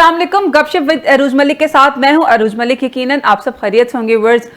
अस्सलाम वालेकुम। गपशप विद अरूज मलिक के साथ मैं हूं अरूज मलिक। यकीनन आप सब खैरियत से होंगे। वर्ड्स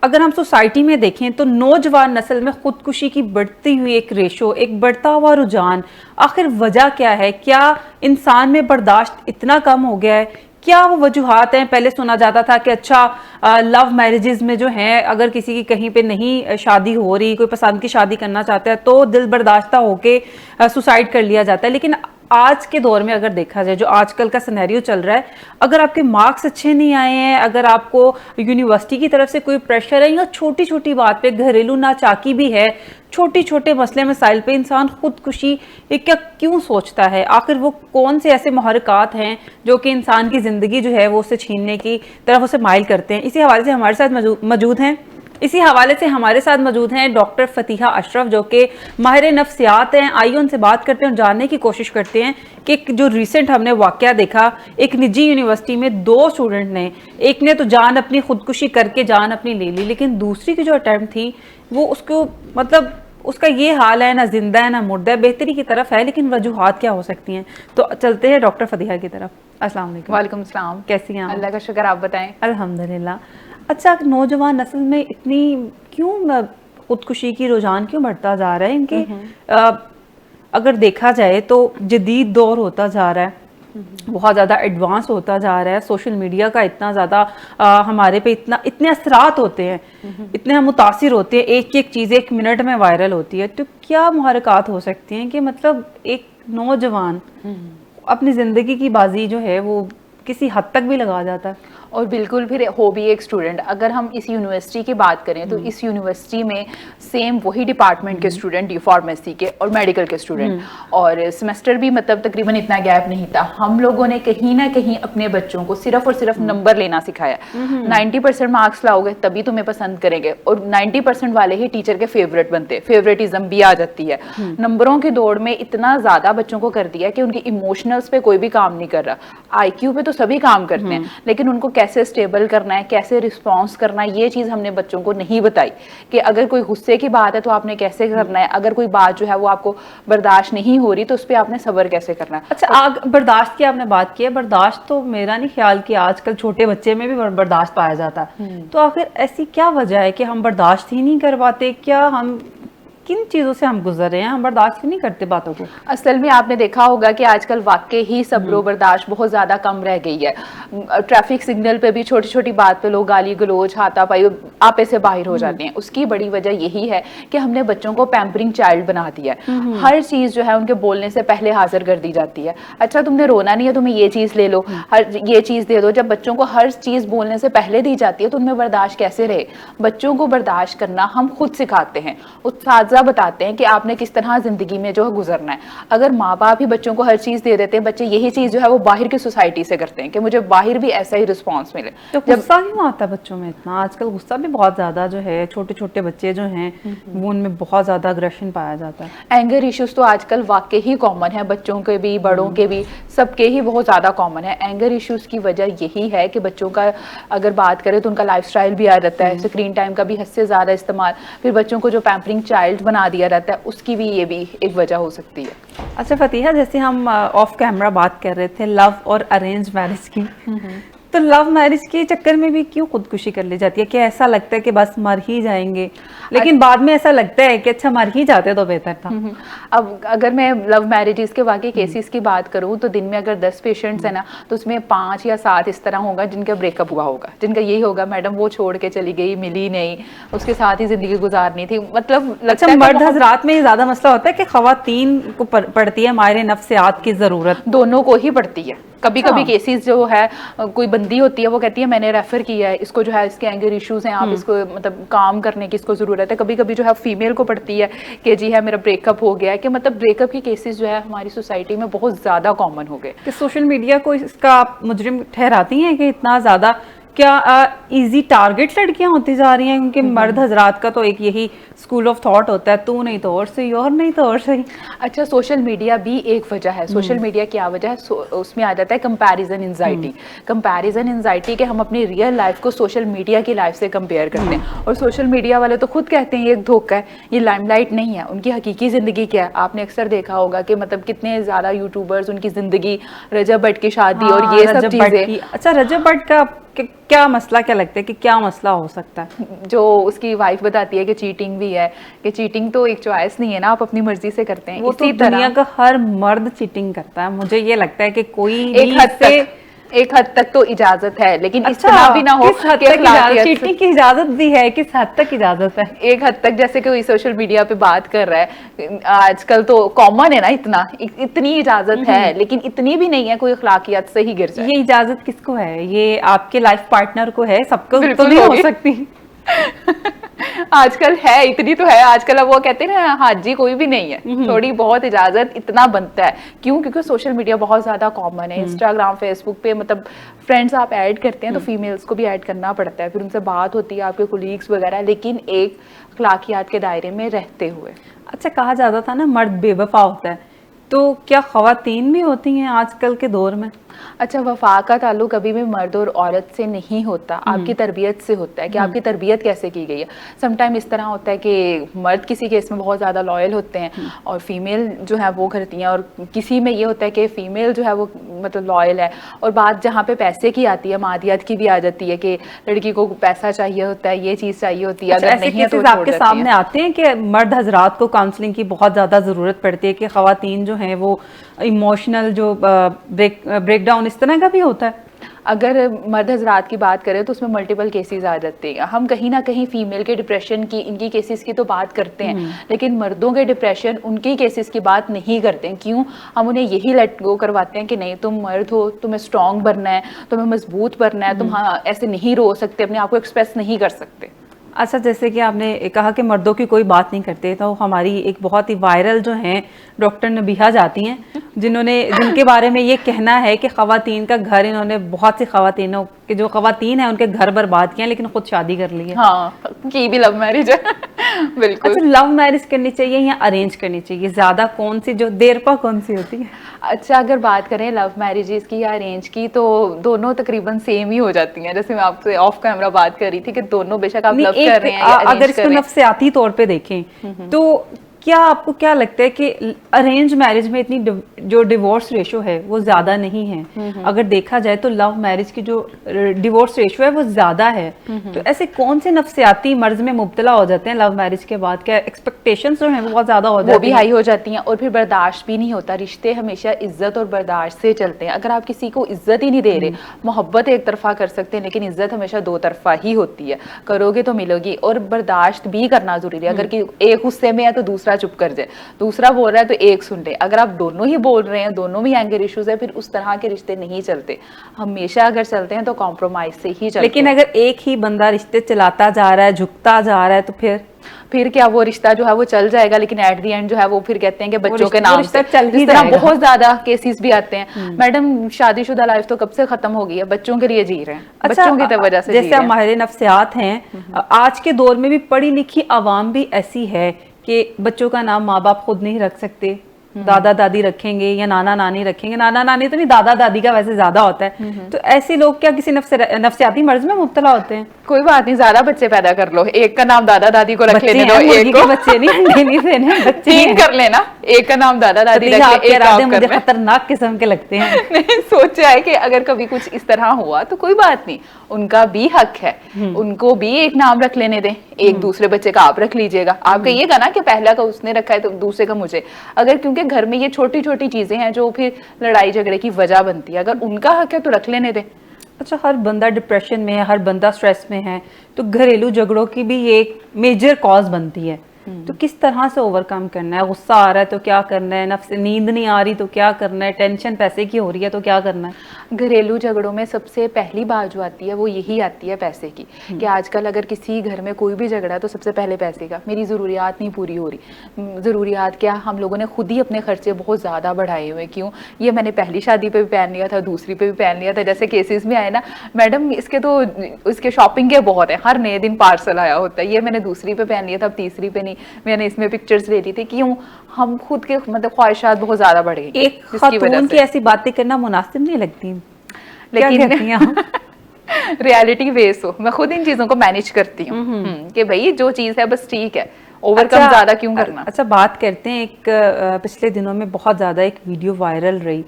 अगर हम सोसाइटी में देखें तो नौजवान नस्ल में खुदकुशी की बढ़ती हुई एक रेशो, एक बढ़ता हुआ रुझान, आखिर वजह क्या है? क्या इंसान में बर्दाश्त इतना कम हो गया है? क्या वो वजूहात हैं? पहले सुना जाता था कि अच्छा लव मैरिजेस में जो हैं, अगर किसी की कहीं पे नहीं शादी हो रही, कोई पसंद की शादी करना चाहता है तो दिल बर्दाश्ता होके सुसाइड कर लिया जाता है। लेकिन आज के दौर में अगर देखा जाए, जो आजकल का सिनेरियो चल रहा है, अगर आपके मार्क्स अच्छे नहीं आए हैं, अगर आपको यूनिवर्सिटी की तरफ से कोई प्रेशर है, या छोटी छोटी बात पे घरेलू नाचाकी भी है, छोटे छोटे मसले मसाइल पे इंसान खुदकुशी क्या क्यों सोचता है? आखिर वो कौन से ऐसे मुहर्रिकात हैं जो कि इंसान की ज़िंदगी जो है वो उससे छीनने की तरफ उसे माइल करते हैं? इसी हवाले से हमारे साथ मौजूद हैं डॉक्टर फतीहा अशरफ, जो कि माहिर नफ्सियात हैं। आइए उनसे बात करते हैं और जानने की कोशिश करते हैं कि जो रिसेंट हमने वाकया देखा, एक निजी यूनिवर्सिटी में 2 स्टूडेंट ने, एक ने तो जान अपनी खुदकुशी करके जान अपनी ले ली, लेकिन दूसरी की जो अटैम्प्ट थी वो उसको मतलब उसका ये हाल है, ना जिंदा है ना मुर्दा है, बेहतरी की तरफ है, लेकिन वजूहात क्या हो सकती हैं? तो चलते हैं डॉक्टर फतीहा की तरफ। अस्सलाम वालेकुम। वालेकुम सलाम। कैसी हैं आप? अल्लाह का शुक्र, आप बताएं। अल्हम्दुलिल्लाह। अच्छा, नौजवान नस्ल में इतनी क्यों खुदकुशी की रुझान क्यों बढ़ता जा रहा है इनके? अगर देखा जाए तो जदीद दौर होता जा रहा है, बहुत ज़्यादा एडवांस होता जा रहा है। सोशल मीडिया का इतना ज़्यादा हमारे पे इतने असरात होते हैं, इतने हम मुतासिर होते हैं, एक एक चीज़ 1 मिनट में वायरल होती है। तो क्या मुहर्रिकात हो सकती हैं कि मतलब एक नौजवान अपनी ज़िंदगी की बाजी जो है वो किसी हद तक भी लगा जाता है? और बिल्कुल फिर हो भी एक स्टूडेंट। अगर हम इस यूनिवर्सिटी की बात करें तो इस यूनिवर्सिटी में सेम वही डिपार्टमेंट के स्टूडेंट, फार्मेसी के और मेडिकल के स्टूडेंट, और सेमेस्टर भी मतलब तकरीबन इतना गैप नहीं था। हम लोगों ने कहीं ना कहीं अपने बच्चों को सिर्फ और सिर्फ नंबर लेना सिखाया। 90% मार्क्स लाओगे तभी तुम्हें पसंद करेंगे, और 90% वाले ही टीचर के फेवरेट बनते, फेवरेटिज्म भी आ जाती है। नंबरों की दौड़ में इतना ज्यादा बच्चों को कर दिया कि उनके इमोशनल्स पे कोई भी काम नहीं कर रहा। IQ पे तो सभी काम करते हैं, लेकिन उनको कैसे स्टेबल करना है, कैसे रिस्पॉन्स करना है, ये चीज हमने बच्चों को नहीं बताई कि अगर कोई गुस्से की बात है तो आपने कैसे करना है, अगर कोई बात जो है वो आपको बर्दाश्त नहीं हो रही तो उस पर आपने सब्र कैसे करना है। अच्छा, बर्दाश्त की आपने बात की है। बर्दाश्त तो मेरा नहीं ख्याल कि आजकल छोटे बच्चे में भी बर्दाश्त पाया जाता है। तो आखिर ऐसी क्या वजह है कि हम बर्दाश्त ही नहीं कर पाते? क्या हम किन चीज़ों से हम गुजर रहे हैं? हम बर्दाश्त क्यों नहीं करते बातों को? असल में आपने देखा होगा कि आजकल वाकई ही सब्र बर्दाश्त बहुत ज़्यादा कम रह गई है। ट्रैफिक सिग्नल पे भी छोटी छोटी बात पे लोग गाली गलोच, हाथापाई, आपे से बाहर हो जाते हैं। उसकी बड़ी वजह यही है कि हमने बच्चों को पैम्परिंग चाइल्ड बना दिया है। हर चीज़ जो है उनके बोलने से पहले हाजिर कर दी जाती है। अच्छा, तुमने रोना नहीं है, तुम्हें ये चीज़ ले लो, ये चीज़ दे दो। जब बच्चों को हर चीज़ बोलने से पहले दी जाती है तो उनमें बर्दाश्त कैसे रहे? बच्चों को बर्दाश्त करना हम खुद सिखाते हैं, उस्ताद बताते हैं कि आपने किस तरह जिंदगी में जो है गुजरना है। अगर माँ बाप ही बच्चों को हर चीज दे देते हैं, बच्चे यही चीज जो है वो बाहर की सोसाइटी से करते हैं कि मुझे बाहर भी ऐसा ही रिस्पांस मिले। तो गुस्सा क्यों आता है बच्चों में इतना? आजकल गुस्सा भी बहुत ज्यादा जो है, छोटे छोटे बच्चे जो हैं वो उनमें बहुत ज्यादा अग्रेशन पाया जाता है। एंगर इश्यूज तो आजकल वाकई ही कॉमन है, बच्चों के भी बड़ों के भी, सबके ही बहुत ज्यादा कॉमन है। एंगर इश्यूज की वजह यही है कि बच्चों का अगर बात करें तो उनका लाइफस्टाइल भी आ जाता है, स्क्रीन टाइम का भी हद से ज्यादा इस्तेमाल, फिर बच्चों को जो पैम्परिंग चाइल्ड बना दिया रहता है, उसकी भी ये भी एक वजह हो सकती है। अच्छा फतीहा, जैसे हम ऑफ कैमरा बात कर रहे थे लव और अरेंज मैरिज की, तो लव मैरिज के चक्कर में भी क्यों खुदकुशी कर ली जाती है? कि ऐसा लगता है कि बस मर ही जाएंगे, लेकिन बाद में ऐसा लगता है कि अच्छा मर ही जाते तो बेहतर था। अब अगर मैं लव मैरिजेस के बाकी केसेस की बात करूं तो दिन में अगर 10 पेशेंट्स है ना, तो उसमें 5 या 7 इस तरह होगा जिनका ब्रेकअप हुआ होगा, जिनका यही होगा मैडम वो छोड़ के चली गई, मिली नहीं, उसके साथ ही जिंदगी गुजारनी थी। मतलब अच्छा, मर्द हजरात में ज्यादा मसला होता है कि खवातीन को पड़ती है माहिर नफ्सियात की जरूरत? दोनों को ही पड़ती है। कभी कभी केसेस जो है, कोई बंदी होती है वो कहती है मैंने रेफर किया है, इसको जो है इसके एंगर इश्यूज हैं, आप इसको मतलब काम करने की इसको जरूरत है। कभी कभी जो है फीमेल को पड़ती है कि जी है मेरा ब्रेकअप हो गया है, कि मतलब ब्रेकअप के केसेस जो है हमारी सोसाइटी में बहुत ज्यादा कॉमन हो गए। कि सोशल मीडिया को इसका आप मुजरिम ठहराती हैं कि इतना ज्यादा क्या इजी टारगेट लड़कियां होती जा रही हैं? क्योंकि मर्द हजरात का तो एक यही स्कूल ऑफ थॉट होता है, तू नहीं तो और सही, और नहीं तो और सही। अच्छा, सोशल मीडिया भी एक वजह है। सोशल मीडिया क्या वजह है? उसमें आ जाता है कंपैरिजन एंजाइटी। कंपैरिजन एंजाइटी के हम अपनी रियल लाइफ को सोशल मीडिया की लाइफ से कंपेयर करते हैं, और सोशल मीडिया वाले तो खुद कहते हैं ये एक धोखा है, ये लाइमलाइट नहीं है। उनकी हकीकी ज़िंदगी क्या है? आपने अक्सर देखा होगा कि मतलब कितने ज़्यादा यूट्यूबर्स, उनकी ज़िंदगी, रजब भट्ट की शादी और ये सब चीज़ें। अच्छा, रजब भट्ट का क्या मसला, क्या लगता है कि क्या मसला हो सकता है? जो उसकी वाइफ बताती है कि चीटिंग भी है, कि चीटिंग तो एक चॉइस नहीं है ना, आप अपनी मर्जी से करते हैं। वो तो दुनिया का हर मर्द चीटिंग करता है, मुझे ये लगता है कि कोई एक हद तक तो इजाजत है, लेकिन अच्छा, इस तरह भी ना हो किस हद तक चीटिंग की इजाजत भी है, किस हद तक इजाजत है? एक हद तक, जैसे कोई सोशल मीडिया पे बात कर रहा है आजकल तो कॉमन है ना, इतनी इजाजत है, लेकिन इतनी भी नहीं है कोई अखलाकियात से ही गिर जाए। ये इजाजत किसको है? ये आपके लाइफ पार्टनर को है, सबको तो नहीं हो सकती। आजकल है, इतनी तो है आजकल। अब वो कहते हैं ना, हाजी कोई भी नहीं है, थोड़ी बहुत इजाजत इतना बनता है। क्यों? क्योंकि सोशल मीडिया बहुत ज्यादा कॉमन है। इंस्टाग्राम, फेसबुक पे मतलब फ्रेंड्स आप ऐड करते हैं तो फीमेल्स को भी ऐड करना पड़ता है, फिर उनसे बात होती है, आपके कोलीग्स वगैरह, लेकिन एक अखलाकियात के दायरे में रहते हुए। अच्छा, कहा जाता था ना मर्द बेवफा होता है, तो क्या खवातीन भी होती हैं आजकल के दौर में? अच्छा, वफा का ताल्लुक कभी भी मर्द और औरत से नहीं होता, आपकी तरबियत से होता है कि आपकी तरबियत कैसे की गई है। समटाइम इस तरह होता है कि मर्द किसी केस में बहुत ज़्यादा लॉयल होते हैं और फीमेल जो है वो करती हैं, और किसी में ये होता है कि फ़ीमेल जो है वो मतलब लॉयल है। और बात जहाँ पे पैसे की आती है, मादियत की भी आ जाती है कि लड़की को पैसा चाहिए होता है, ये चीज़ चाहिए होती है। अगर नहीं है तो आपके सामने आते हैं कि मर्द हजरात को काउंसलिंग की बहुत ज़्यादा ज़रूरत पड़ती है, कि खवातीन जो हैं वो इमोशनल जो ब्रेकडाउन इस तरह का भी होता है? अगर मर्द हजरात की बात करें तो उसमें मल्टीपल केसेस आ जाते हैं। हम कहीं ना कहीं फीमेल के डिप्रेशन की, इनकी केसेस की तो बात करते हैं, लेकिन मर्दों के डिप्रेशन, उनकी केसेस की बात नहीं करते हैं। क्यों? हम उन्हें यही लेट गो करवाते हैं कि नहीं, तुम मर्द हो, तुम्हें स्ट्रांग बनना है, तुम्हें मजबूत बनना है, तुम ऐसे नहीं रो सकते, अपने आप को एक्सप्रेस नहीं कर सकते। अच्छा, जैसे कि आपने कहा कि मर्दों की कोई बात नहीं करते, तो हमारी एक बहुत ही वायरल जो हैं डॉक्टर नबीहा जाती हैं, जिनके बारे में ये कहना है कि खवातीन का घर, इन्होंने बहुत सी खवातीनों के जो खवातीन हैं उनके घर बर्बाद किए, लेकिन खुद शादी कर ली है। हाँ, की भी लव मैरिज है। बिल्कुल। अच्छा, लव मैरिज करनी चाहिए या अरेंज करनी चाहिए? ज्यादा कौन सी, जो देरपा कौन सी होती है? अच्छा, अगर बात करें लव मैरिजेस की या अरेंज की, तो दोनों तकरीबन सेम ही हो जाती हैं। जैसे मैं आपसे ऑफ कैमरा बात कर रही थी कि दोनों बेशक आप लव कर रहे हैं या अरेंज अगर इसको नफ्सियाती तौर पे देखें तो क्या आपको क्या लगता है कि अरेंज मैरिज में इतनी जो डिवोर्स रेशो है वो ज्यादा नहीं है? अगर देखा जाए तो लव मैरिज की जो डिवोर्स रेशो है वो ज्यादा है। तो ऐसे कौन से नफ्सियाती मर्ज में मुब्तला हो जाते हैं लव मैरिज के बाद? क्या एक्सपेक्टेशंस जो हैं वो बहुत ज्यादा हो जाती हैं? वो भी हाई हो जाती हैं, और फिर बर्दाश्त भी नहीं होता। रिश्ते हमेशा इज्जत और बर्दाश्त से चलते हैं। अगर आप किसी को इज्जत ही नहीं दे रहे, मोहब्बत एक तरफा कर सकते हैं, लेकिन इज्जत हमेशा दो तरफा ही होती है। करोगे तो मिलोगी, और बर्दाश्त भी करना जरूरी है। अगर कि एक गुस्से में है तो दूसरा चुप कर जाए, दूसरा बोल रहा है तो एक सुन ले। अगर आप दोनों ही बोल रहे हैं, दोनों में एंगर इश्यूज है, फिर उस तरह के रिश्ते नहीं चलते। हमेशा अगर चलते हैं तो कॉम्प्रोमाइज से ही चलते हैं। लेकिन अगर एक ही बंदा रिश्ते चलाता जा रहा है, झुकता जा रहा है, तो फिर क्या वो रिश्ता जो है वो चल जाएगा, लेकिन एट द एंड जो है वो फिर कहते हैं कि बच्चों के नाम से चल ही इस तरह बहुत ज्यादा केसेस भी आते हैं। मैडम, शादीशुदा लाइफ तो कब से खत्म हो गई है, बच्चों के लिए जी रहे हैं। अच्छा, बच्चों की वजह से जैसे हमारे नफ्सियात हैं, आज के दौर में भी पढ़ी लिखी आवाम भी ऐसी है कि बच्चों का नाम माँ बाप खुद नहीं रख सकते, दादा दादी रखेंगे या नाना नानी रखेंगे। नाना नानी तो नहीं, दादा दादी का वैसे ज्यादा होता है। तो ऐसे लोग क्या किसी नफ्सियाती मर्ज में मुब्तला होते हैं? कोई बात नहीं, ज्यादा बच्चे पैदा कर लो, एक का नाम दादा दादी को रख लेने दो, एक को बच्चे नहीं, अंडे नहीं देने, बच्चे तीन कर लेना, एक का नाम दादा दादी रख ले, एक काम मुझे खतरनाक किस्म के लगते हैं। नहीं, सोचा है कि अगर कभी कुछ इस तरह हुआ तो कोई बात नहीं, उनका भी हक है, उनको भी एक नाम रख लेने दें। एक दूसरे बच्चे का आप रख लीजिएगा। आप कहिएगा ना कि पहला का उसने रखा है तो दूसरे का मुझे। अगर क्योंकि घर में ये छोटी छोटी चीजें हैं जो फिर लड़ाई झगड़े की वजह बनती है, अगर उनका हक है तो रख लेने दें। अच्छा, हर बंदा डिप्रेशन में है, हर बंदा स्ट्रेस में है, तो घरेलू झगड़ों की भी ये एक मेजर कॉज बनती है। तो किस तरह से ओवरकम करना है? गुस्सा आ रहा है तो क्या करना है, नफ्स नींद नहीं आ रही तो क्या करना है, टेंशन पैसे की हो रही है तो क्या करना है? घरेलू झगड़ों में सबसे पहली बात जो आती है वो यही आती है पैसे की, कि आजकल अगर किसी घर में कोई भी झगड़ा है तो सबसे पहले पैसे का, मेरी ज़रूरियात नहीं पूरी हो रही। ज़रूरियात क्या, हम लोगों ने खुद ही अपने खर्चे बहुत ज़्यादा बढ़ाए हुए। क्यों? ये मैंने पहली शादी पे भी पहन लिया था, दूसरी पे भी पहन लिया था, जैसे केसेस में आए ना, मैडम इसके तो इसके शॉपिंग के बहुत है, हर नए दिन पार्सल आया होता है, ये मैंने दूसरी पे पहन लिया था, अब तीसरी पे नहीं, मैंने इसमें पिक्चर्स ले ली थी। क्यों? हम खुद के मतलब ख्वाहिशात बहुत ज़्यादा बढ़ गई एक खातून की ऐसी बातें करना मुनासिब नहीं लगती, लेकिन रियलिटी बेस हो, मैं खुद इन चीजों को मैनेज करती हूँ कि भाई जो चीज है बस ठीक है, ओवरकम ज्यादा क्यों करना। अच्छा, बात करते हैं एक पिछले दिनों में बहुत ज्यादा एक वीडियो वायरल रही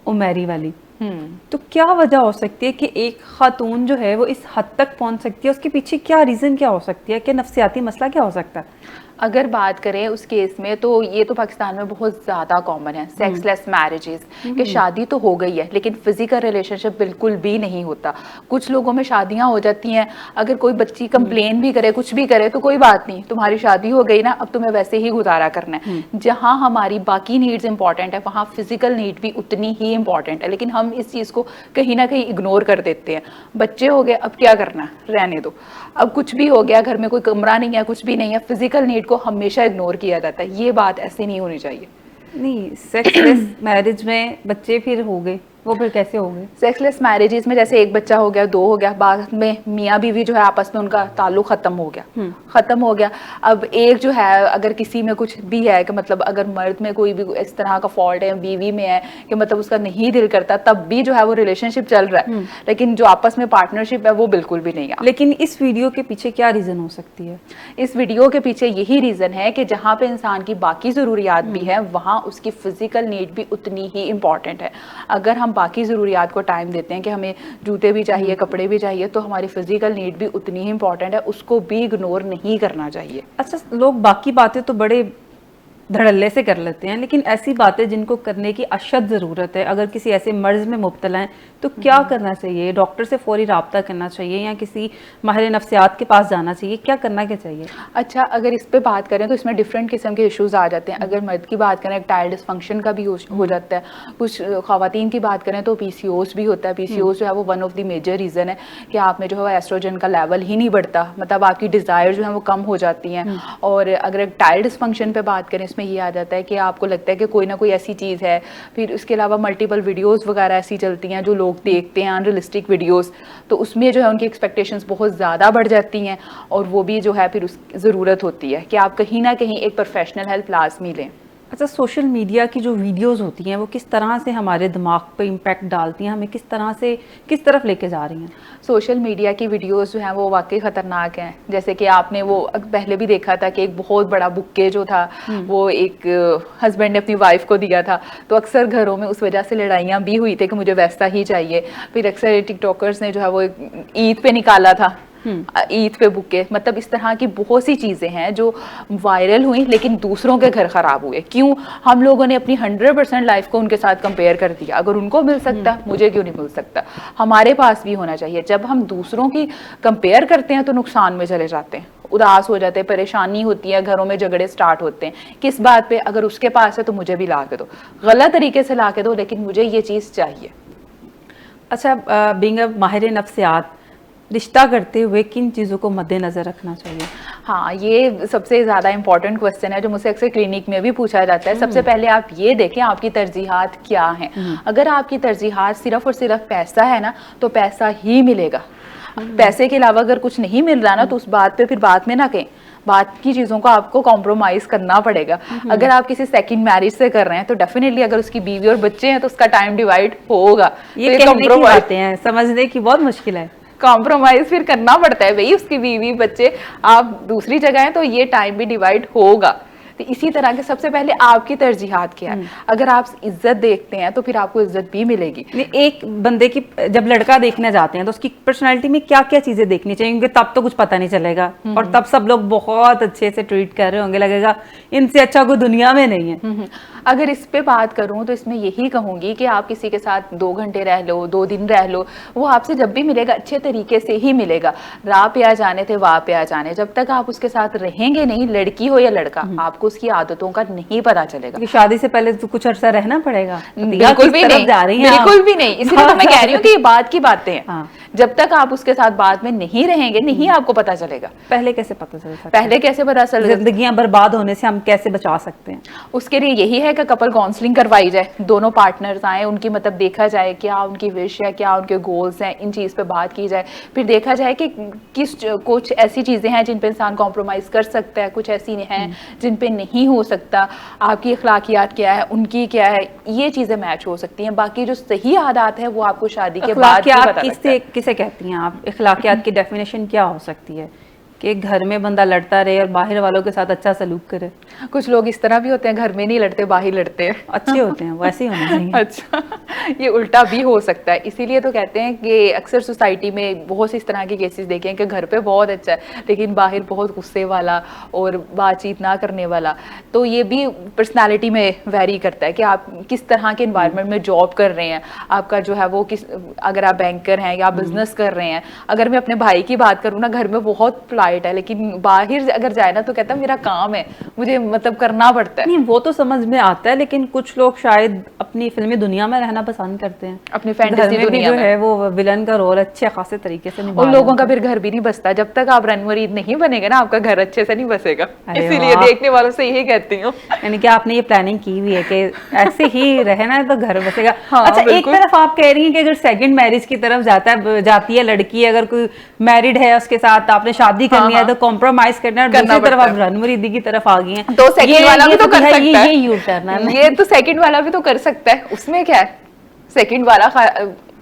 उमेरी वाली। तो क्या वजह हो सकती है कि एक खातून जो है वो इस हद तक पहुंच सकती है? उसके पीछे क्या रीजन क्या हो सकती है? क्या नफ्सियाती मसला क्या हो सकता है? अगर बात करें उस केस में तो ये तो पाकिस्तान में बहुत ज़्यादा कॉमन है, सेक्सलेस मैरिजेस, कि शादी तो हो गई है लेकिन फिजिकल रिलेशनशिप बिल्कुल भी नहीं होता। कुछ लोगों में शादियां हो जाती हैं, अगर कोई बच्ची कंप्लेन भी करे, कुछ भी करे तो कोई बात नहीं, तुम्हारी शादी हो गई ना, अब तुम्हें वैसे ही गुजारा करना है। जहाँ हमारी बाकी नीड्स इंपॉर्टेंट है वहाँ फिजिकल नीड भी उतनी ही इंपॉर्टेंट है, लेकिन हम इस चीज़ को कहीं ना कहीं इग्नोर कर देते हैं। बच्चे हो गए, अब क्या करना, रहने दो। अब कुछ भी हो गया, घर में कोई कमरा नहीं है, कुछ भी नहीं है, फिजिकल नीड को हमेशा इग्नोर किया जाता है। ये बात ऐसे नहीं होनी चाहिए। नहीं, सेक्सलेस मैरिज में बच्चे फिर हो गए, वो फिर कैसे हो गए? सेक्सलेस मैरिजेस में जैसे एक बच्चा हो गया, 2 हो गया, बाद में मियाँ बीवी जो है आपस में उनका ताल्लुक खत्म हो गया। अब एक जो है अगर किसी में कुछ भी है कि मतलब अगर मर्द में कोई भी इस तरह का फॉल्ट है, बीवी में है कि मतलब उसका नहीं दिल करता, तब भी जो है वो रिलेशनशिप चल रहा है, लेकिन जो आपस में पार्टनरशिप है वो बिल्कुल भी नहीं है। लेकिन इस वीडियो के पीछे क्या रीजन हो सकती है? इस वीडियो के पीछे यही रीजन है कि जहाँ पे इंसान की बाकी ज़रूरियात भी है वहाँ उसकी फिजिकल नीड भी उतनी ही इम्पॉर्टेंट है। अगर हम बाकी ज़रूरियात को टाइम देते हैं कि हमें जूते भी चाहिए, कपड़े भी चाहिए, तो हमारी फिजिकल नीड भी उतनी ही इंपॉर्टेंट है, उसको भी इग्नोर नहीं करना चाहिए। अच्छा, लोग बाकी बातें तो बड़े धड़ल्ले से कर लेते हैं, लेकिन ऐसी बातें जिनको करने की अशद ज़रूरत है, अगर किसी ऐसे मर्ज में मुब्तला हैं तो क्या करना चाहिए? डॉक्टर से फौरी रब्ता करना चाहिए या किसी माहिर नफ्सियात के पास जाना चाहिए? क्या करना क्या चाहिए? अच्छा, अगर इस पे बात करें तो इसमें डिफरेंट किस्म के इश्यूज आ जाते हैं। अगर मर्द की बात करें, टाइल डिसफंक्शन का भी हो जाता है। कुछ ख़वातीन की बात करें तो PCOS भी होता है। PCOS जो है वो one of the major reason है कि आप में जो है एस्ट्रोजन का लेवल ही नहीं बढ़ता, मतलब आपकी डिज़ायर जो है वो कम हो जाती हैं। और अगर टाइल डिसफंक्शन पे बात करें, इसमें ये आ जाता है कि आपको लगता है कि कोई ना कोई ऐसी चीज़ है। फिर उसके अलावा मल्टीपल वीडियोस वगैरह ऐसी चलती हैं जो लोग देखते हैं, अनरियलिस्टिक वीडियोस, तो उसमें जो है उनकी एक्सपेक्टेशंस बहुत ज़्यादा बढ़ जाती हैं, और वो भी जो है फिर उस ज़रूरत होती है कि आप कहीं ना कहीं एक प्रोफेशनल हेल्प लाजमी लें। अच्छा, सोशल मीडिया की जो वीडियोस होती हैं वो किस तरह से हमारे दिमाग पे इम्पैक्ट डालती हैं, हमें किस तरह से किस तरफ लेके जा रही हैं? सोशल मीडिया की वीडियोस जो हैं वो वाकई ख़तरनाक हैं। जैसे कि आपने वो पहले भी देखा था कि एक बहुत बड़ा बुक्के जो था वो एक हस्बैंड ने अपनी वाइफ को दिया था, तो अक्सर घरों में उस वजह से लड़ाइयाँ भी हुई थी कि मुझे वैसा ही चाहिए। फिर अक्सर टिकटॉकर्स ने जो है वो ईद पे निकाला था, ईद पे बुके, मतलब इस तरह की बहुत सी चीज़ें हैं जो वायरल हुई लेकिन दूसरों के घर ख़राब हुए। क्यों? हम लोगों ने अपनी 100% लाइफ को उनके साथ कंपेयर कर दिया। अगर उनको मिल सकता, मुझे क्यों नहीं मिल सकता? हमारे पास भी होना चाहिए। जब हम दूसरों की कंपेयर करते हैं तो नुकसान में चले जाते हैं, उदास हो जाते हैं, परेशानी होती है, घरों में झगड़े स्टार्ट होते हैं। किस बात पे? अगर उसके पास है तो मुझे भी ला के दो, गलत तरीके से ला के दो, लेकिन मुझे ये चीज़ चाहिए। अच्छा, बीइंग अ माहिर नफ्सियात, रिश्ता करते हुए किन चीज़ों को मद्देनज़र रखना चाहिए? हाँ, ये सबसे ज़्यादा इंपॉर्टेंट क्वेश्चन है जो मुझसे अक्सर क्लिनिक में भी पूछा जाता है। सबसे पहले आप ये देखें आपकी तरजीहात क्या हैं। अगर आपकी तरजीहात सिर्फ और सिर्फ पैसा है ना, तो पैसा ही मिलेगा। पैसे के अलावा अगर कुछ नहीं मिल रहा ना, तो उस बात पे फिर बात में ना कहें, बात की चीज़ों को आपको कॉम्प्रोमाइज़ करना पड़ेगा। अगर आप किसी सेकंड मैरिज से कर रहे हैं तो डेफिनेटली अगर उसकी बीवी और बच्चे हैं तो उसका टाइम डिवाइड होगा। ये तो कहने की बातें हैं, समझने की बहुत मुश्किल है। कॉम्प्रोमाइज फिर करना पड़ता है भाई, उसकी बीवी बच्चे आप दूसरी जगह है तो ये टाइम भी डिवाइड होगा। तो इसी तरह के सबसे पहले आपकी तरजीहात क्या है। अगर आप इज्जत देखते हैं तो फिर आपको इज्जत भी मिलेगी। एक बंदे की जब लड़का देखने जाते हैं तो उसकी पर्सनालिटी में क्या क्या चीजें देखनी चाहिए, क्योंकि तब तो कुछ पता नहीं चलेगा और तब सब लोग बहुत अच्छे से ट्रीट कर रहे होंगे, लगेगा इनसे अच्छा कोई दुनिया में नहीं है। अगर इस पे बात करूं तो इसमें यही कहूंगी कि आप किसी के साथ 2 घंटे रह लो, 2 दिन रह लो, वो आपसे जब भी मिलेगा अच्छे तरीके से ही मिलेगा। राह पे आ जाने थे वाह पे आ जाने, जब तक आप उसके साथ रहेंगे नहीं, लड़की हो या लड़का, आपको उसकी आदतों का नहीं पता चलेगा। कि शादी से पहले तो कुछ अर्सा रहना पड़ेगा। बिल्कुल भी नहीं, जा रही हैं बिल्कुल भी नहीं। इसलिए तो मैं कह रही हूँ कि ये बात की बातें हैं। हाँ। जब तक आप उसके साथ बाद में नहीं रहेंगे, नहीं आपको पता चलेगा। पहले कैसे पता चल सकता है? पहले कैसे पता चलेगा? जिंदगियां बर्बाद होने से हम कैसे बचा सकते हैं? उसके लिए यही है कि कपल काउंसलिंग करवाई जाए, दोनों पार्टनर्स आए, उनकी मतलब देखा जाए क्या उनकी विश है, क्या उनके गोल्स हैं, इन चीज़ पे बात की जाए। फिर देखा जाए कि कुछ ऐसी चीज़ें हैं जिन पे इंसान कॉम्प्रोमाइज़ कर सकता है, कुछ ऐसी हैं जिन पे नहीं हो सकता। आपकी अखलाकियात क्या है, उनकी क्या है, ये चीज़ें मैच हो सकती हैं। बाकी जो सही आदत है वो आपको शादी के बाद ही पता लगता है। किसे कहती हैं आप? इखलाकियात की डेफिनेशन क्या हो सकती है? कि घर में बंदा लड़ता रहे और बाहर वालों के साथ अच्छा सलूक करे। कुछ लोग इस तरह भी होते हैं, घर में नहीं लड़ते, बाहर लड़ते हैं। अच्छे होते हैं, वैसे ही होना चाहिए। अच्छा, ये उल्टा भी हो सकता है। इसीलिए तो कहते हैं कि अक्सर सोसाइटी में बहुत सी इस तरह के केसेस देखे हैं कि घर पे बहुत अच्छा है लेकिन बाहर बहुत गुस्से वाला और बातचीत ना करने वाला। तो ये भी पर्सनालिटी में वेरी करता है कि आप किस तरह के इन्वायरमेंट में जॉब कर रहे हैं, आपका जो है वो किस, अगर आप बैंकर हैं या बिजनेस कर रहे हैं। अगर मैं अपने भाई की बात करूँ ना, घर में बहुत है लेकिन बाहर अगर जाए ना तो कहता है मेरा काम है, मुझे मतलब करना पड़ता है। नहीं, वो तो समझ में आता है, लेकिन कुछ लोग शायद अपनी फिल्मी दुनिया में रहना पसंद करते हैं, अपनी फैंटेसी दुनिया जो है वो विलन का रोल अच्छे खासे तरीके से निभा उन लोगों का फिर घर भी नहीं बसता। जब तक आप रणवीर नहीं बनेगा ना, आपका घर अच्छे से नहीं बसेगा। इसीलिए देखने वालों से यही कहती हूँ, यानी कि आपने ये प्लानिंग की हुई है कि ऐसे ही रहना है तो घर बसेगा। हाँ, अच्छा, एक तरफ आप कह रही हैं कि अगर सेकंड मैरिज की तरफ जाती है लड़की, अगर कोई मैरिड है उसके साथ आपने शादी करनी है तो कॉम्प्रोमाइज करना है, दूसरी तरफ आप रणवीर की तरफ आ गई हैं तो सेकंड वाला भी तो कर सकता है। ये यू टर्न है, ये तो सेकंड वाला भी तो कर सकता है, उसमें क्या है। सेकंड वाला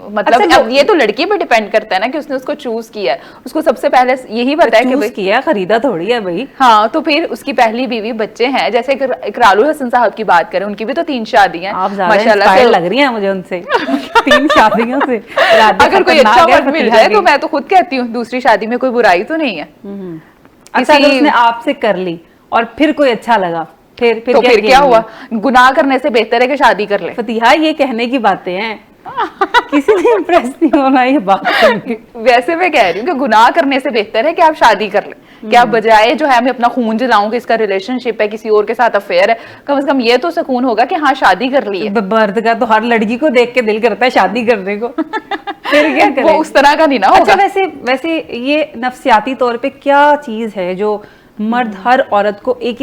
मतलब अच्छा, अब ये तो लड़की पे डिपेंड करता है ना कि उसने उसको चूज किया है। उसको सबसे पहले यही पता है कि भाई किया, खरीदा थोड़ी है भाई। हाँ, तो फिर उसकी पहली बीवी, बच्चे हैं। जैसे इकरारुल हसन साहब की बात करें, उनकी भी तो 3 शादियां हैं। आप माशाल्लाह से लग रही हैं मुझे उनसे 3 शादियों से। अगर कोई अच्छा मर्द मिल जाए तो मैं तो खुद कहती हूँ दूसरी शादी में कोई बुराई तो नहीं है। अच्छा, अगर उसने आपसे कर ली और फिर कोई अच्छा लगा, फिर क्या हुआ? गुनाह करने से बेहतर है कि शादी कर ले। फतिहा, ये कहने की बातें हैं, किसी ने इम्प्रेस नहीं होना ये बात करके। वैसे मैं कह रही हूँ कि गुनाह करने से बेहतर है कि आप शादी कर ले। क्या बजाय जो है मैं अपना खून जलाऊं कि इसका रिलेशनशिप है, किसी और के साथ अफेयर है, कम से कम ये तो सुकून होगा कि हाँ शादी कर ली है। मर्द का तो हर लड़की को देख के दिल करता है शादी करने को। फिर क्या करें? वो उस तरह का नहीं ना होगा। अच्छा, वैसे ये नफ्सियाती तौर पे क्या चीज है जो मर्द हर औरत को एक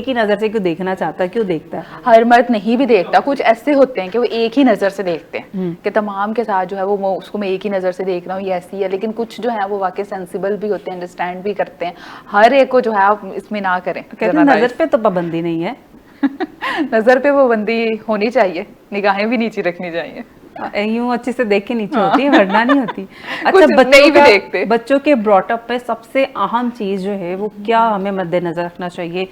ही नजर से क्यों देखना चाहता है, क्यों देखता है? हर मर्द नहीं भी देखता, कुछ ऐसे होते हैं कि वो एक ही नजर से देखते हैं कि तमाम के साथ जो है वो उसको मैं एक ही नजर से देख रहा हूँ, ये ऐसी है। लेकिन कुछ जो है वो वाकई सेंसिबल भी होते हैं, अंडरस्टैंड भी करते हैं। हर एक को जो है आप इसमें ना करें। कहते हैं नजर पे तो पाबंदी नहीं है। नजर पे पाबंदी होनी चाहिए, निगाहें भी नीचे रखनी चाहिए। यूं अच्छे से देख के नीचे होती है, वरना नहीं होती। अच्छा, बच्चों के ब्रॉटअप पे सबसे अहम चीज जो है वो क्या हमें मद्देनजर रखना चाहिए?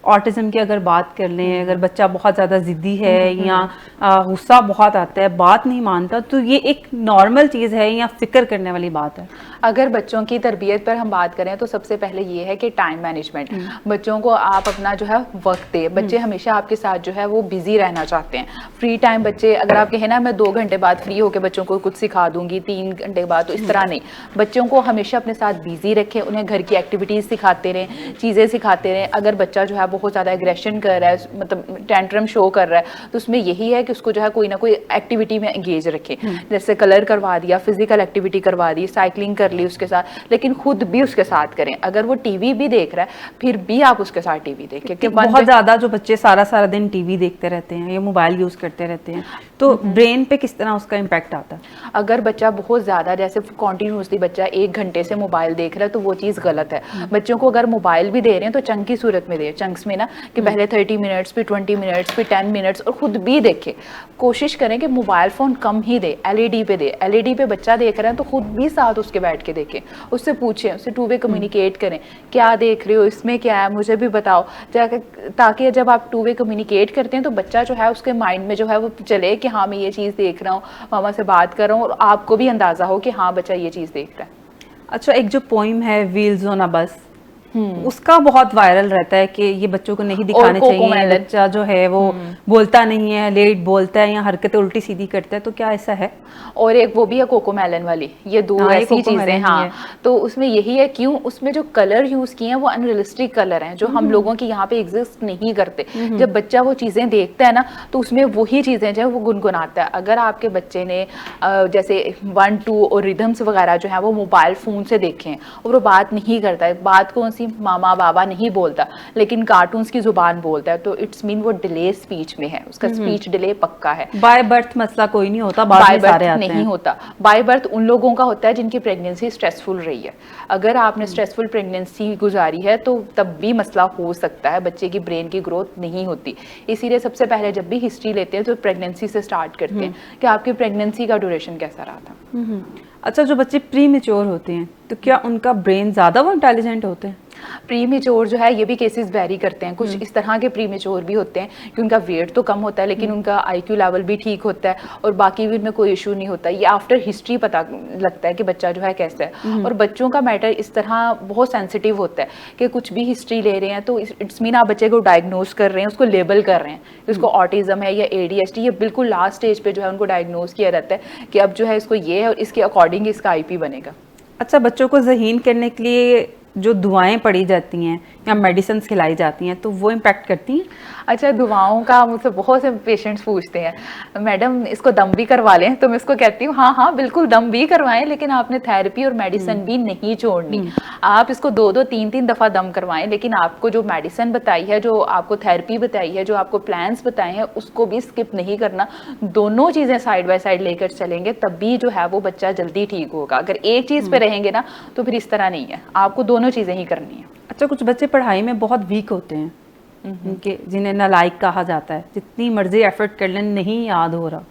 ऑटिज्म की अगर बात कर लें, अगर बच्चा बहुत ज़्यादा ज़िद्दी है या गुस्सा बहुत आता है, बात नहीं मानता, तो ये एक नॉर्मल चीज़ है या फिक्र करने वाली बात है? अगर बच्चों की तरबियत पर हम बात करें तो सबसे पहले ये है कि टाइम मैनेजमेंट। बच्चों को आप अपना जो है वक्त दे। बच्चे हमेशा आपके साथ जो है वो बिजी रहना चाहते हैं। फ्री टाइम बच्चे, अगर आप कहें ना मैं 2 घंटे बाद फ्री होकर बच्चों को कुछ सिखा दूंगी 3 घंटे बाद, तो इस तरह नहीं। बच्चों को हमेशा अपने साथ बिजी रखें, उन्हें घर की एक्टिविटीज़ सिखाते रहें, चीज़ें सिखाते रहें। अगर बच्चा जो है बहुत ज़्यादा एग्रेशन कर रहा है, मतलब टेंट्रम शो कर रहा है, तो उसमें यही है कि उसको जो है कोई ना कोई एक्टिविटी में एंगेज रखें। जैसे कलर करवा दिया, फिजिकल एक्टिविटी करवा दी, साइकिलिंग कर ली उसके साथ, लेकिन खुद भी उसके साथ करें। अगर वो टीवी भी देख रहा है फिर भी आप उसके साथ टीवी देखें। कि बहुत ज़्यादा जो बच्चे सारा दिन टीवी देखते रहते हैं या मोबाइल यूज़ करते रहते हैं, तो ब्रेन पे किस तरह उसका इम्पैक्ट आता है? अगर बच्चा बहुत ज़्यादा, जैसे कॉन्टीन्यूसली बच्चा 1 घंटे से मोबाइल देख रहा है, तो वो चीज़ गलत है। बच्चों को अगर मोबाइल भी दे रहे हैं तो चंक की सूरत में दे, चंक्स वीक्स में ना कि पहले 30 मिनट्स फिर 20 मिनट्स फिर 10 मिनट्स, और खुद भी देखे। कोशिश करें कि मोबाइल फ़ोन कम ही दे, एलईडी पे दे। एलईडी पे बच्चा देख रहा है तो खुद भी साथ उसके बैठ के देखें, उससे पूछें, उससे टू वे कम्युनिकेट करें, क्या देख रहे हो, इसमें क्या है, मुझे भी बताओ, ताकि जब आप टू वे कम्युनिकेट करते हैं तो बच्चा जो है उसके माइंड में जो है वो चले कि हाँ मैं ये चीज़ देख रहा हूँ, मामा से बात कर रहा हूँ, और आपको भी अंदाज़ा हो कि हाँ बच्चा ये चीज़ देख रहा है। अच्छा, एक जो पोइम है व्हील्स ऑन अ बस, उसका बहुत वायरल रहता है कि ये बच्चों को नहीं दिखाने चाहिए, बच्चा जो है वो बोलता नहीं है, लेट बोलता है या हरकतें उल्टी सीधी करता है, तो क्या ऐसा है? और एक वो भी है कोकोमेलन वाली, ये दो ऐसी चीजें। हाँ, तो उसमें यही है, क्यों उसमें जो कलर यूज किए हैं वो अनरियलिस्टिक कलर हैं जो हम लोगों की यहाँ पे एग्जिस्ट नहीं करते। जब बच्चा वो चीजें देखता है ना तो उसमें वही चीजें जो है वो गुनगुनाता है। अगर आपके बच्चे ने जैसे 1 2 और रिदम्स वगैरह जो है वो मोबाइल फोन से देखें और वो बात नहीं करता है, बात कौन सी, मामा बाबा नहीं बोलता लेकिन कार्टून्स की जुबान बोलता है, तो इट्स मीन वो डिले स्पीच में है, उसका स्पीच डिले पक्का है। बाय बर्थ मसला कोई नहीं होता, बाय बर्थ नहीं होता। बाय बर्थ उन लोगों का होता है जिनकी प्रेगनेंसी स्ट्रेसफुल रही है। अगर आपने स्ट्रेसफुल प्रेगनेंसी गुजारी है तो तब भी मसला हो सकता है, बच्चे की ब्रेन की ग्रोथ नहीं होती। इसीलिए सबसे पहले जब भी हिस्ट्री लेते हैं तो प्रेगनेंसी से स्टार्ट करते हैं कि आपकी प्रेगनेंसी का ड्यूरेशन कैसा रहा था। अच्छा, जो बच्चे प्री मेच्योर होते हैं तो क्या उनका ब्रेन ज़्यादा वो इंटेलिजेंट होते हैं? प्री मेच्योर जो है ये भी केसेस वेरी करते हैं। कुछ इस तरह के प्री मेच्योर भी होते हैं कि उनका वेट तो कम होता है लेकिन उनका आईक्यू लेवल भी ठीक होता है और बाकी भी उनमें कोई इशू नहीं होता। ये आफ्टर हिस्ट्री पता लगता है कि बच्चा जो है कैसा है। और बच्चों का मैटर इस तरह बहुत सेंसिटिव होता है कि कुछ भी हिस्ट्री ले रहे हैं तो इट्स मीन आप बच्चे को डायग्नोज कर रहे हैं, उसको लेबल कर रहे हैं, इसको ऑटिज्म है या ADHD। ये बिल्कुल लास्ट स्टेज पे जो है उनको डायग्नोज किया जाता है कि अब जो है इसको ये है और इसके अकॉर्डिंग इसका IP बनेगा। अच्छा, बच्चों को ज़हीन करने के लिए जो दुआएं पढ़ी जाती हैं या मेडिसिन खिलाई जाती हैं तो वो इम्पैक्ट करती हैं? अच्छा, दुआओं का मुझसे बहुत से पेशेंट्स पूछते हैं, मैडम इसको दम भी करवा लें, तो मैं इसको कहती हूँ हाँ हाँ बिल्कुल दम भी करवाएं, लेकिन आपने थेरेपी और मेडिसिन भी नहीं छोड़नी। आप इसको 2-2 3-3 दफ़ा दम करवाएं, लेकिन आपको जो मेडिसिन बताई है, जो आपको थेरेपी बताई है, जो आपको प्लान्स बताए हैं, उसको भी स्किप नहीं करना। दोनों चीज़ें साइड बाय साइड लेकर चलेंगे तभी जो है वो बच्चा जल्दी ठीक होगा। अगर एक चीज़ पे रहेंगे ना तो फिर इस तरह नहीं है, आपको दोनों चीज़ें ही करनी है। अच्छा, कुछ बच्चे पढ़ाई में बहुत वीक होते हैं, उनके जिन्हें नालायक कहा जाता है, जितनी मर्जी एफर्ट कर लें नहीं याद हो रहा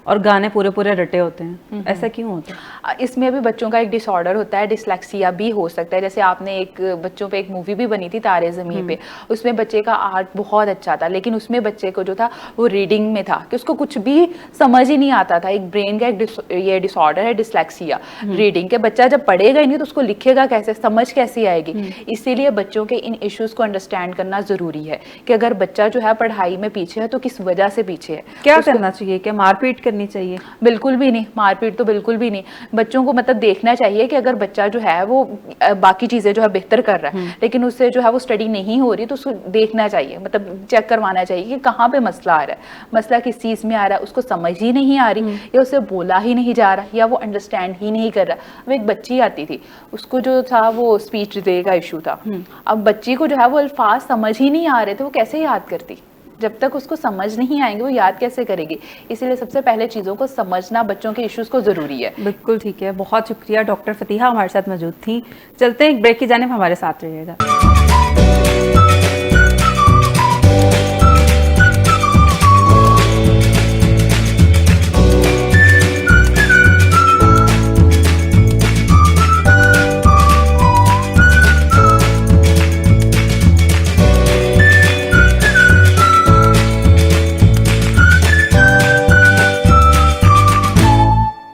और गाने पूरे पूरे रटे होते हैं, ऐसा क्यों होता है? इसमें भी बच्चों का एक डिसऑर्डर होता है, डिसलेक्सिया भी हो सकता है। जैसे आपने एक बच्चों पे एक मूवी भी बनी थी तारे ज़मीन पे, उसमें बच्चे का आर्ट बहुत अच्छा था लेकिन उसमें बच्चे को जो था वो रीडिंग में था कि उसको कुछ भी समझ ही नहीं आता था। एक ब्रेन का एक ये डिसऑर्डर है डिसलेक्सिया रीडिंग के। बच्चा जब पढ़ेगा ही नहीं तो उसको लिखेगा कैसे, समझ कैसे आएगी। इसीलिए बच्चों के इन इश्यूज़ को अंडरस्टैंड करना ज़रूरी है कि अगर बच्चा जो है पढ़ाई में पीछे है तो किस वजह से पीछे है। क्या करना चाहिए? क्या मारपीट करनी चाहिए? बिल्कुल भी नहीं, मारपीट तो बिल्कुल भी नहीं। बच्चों को मतलब देखना चाहिए कि अगर बच्चा जो है वो बाकी चीजें जो है बेहतर कर रहा है लेकिन उससे जो है वो स्टडी नहीं हो रही तो उसको देखना चाहिए, मतलब चेक करवाना चाहिए कि कहाँ पे मसला आ रहा है, मसला किस चीज में आ रहा है, उसको समझ ही नहीं आ रही या उसे बोला ही नहीं जा रहा या वो अंडरस्टैंड ही नहीं कर रहा। अब एक बच्ची आती थी, उसको जो था वो स्पीच डिले का इशू था। अब बच्ची को जो है वो अल्फाज समझ ही नहीं आ रहे थे, वो कैसे याद करती? जब तक उसको समझ नहीं आएंगे वो याद कैसे करेगी? इसीलिए सबसे पहले चीज़ों को समझना बच्चों के इश्यूज को ज़रूरी है। बिल्कुल ठीक है, बहुत शुक्रिया। डॉक्टर फतीहा हमारे साथ मौजूद थी। चलते हैं एक ब्रेक की जानिब, हमारे साथ रहिएगा।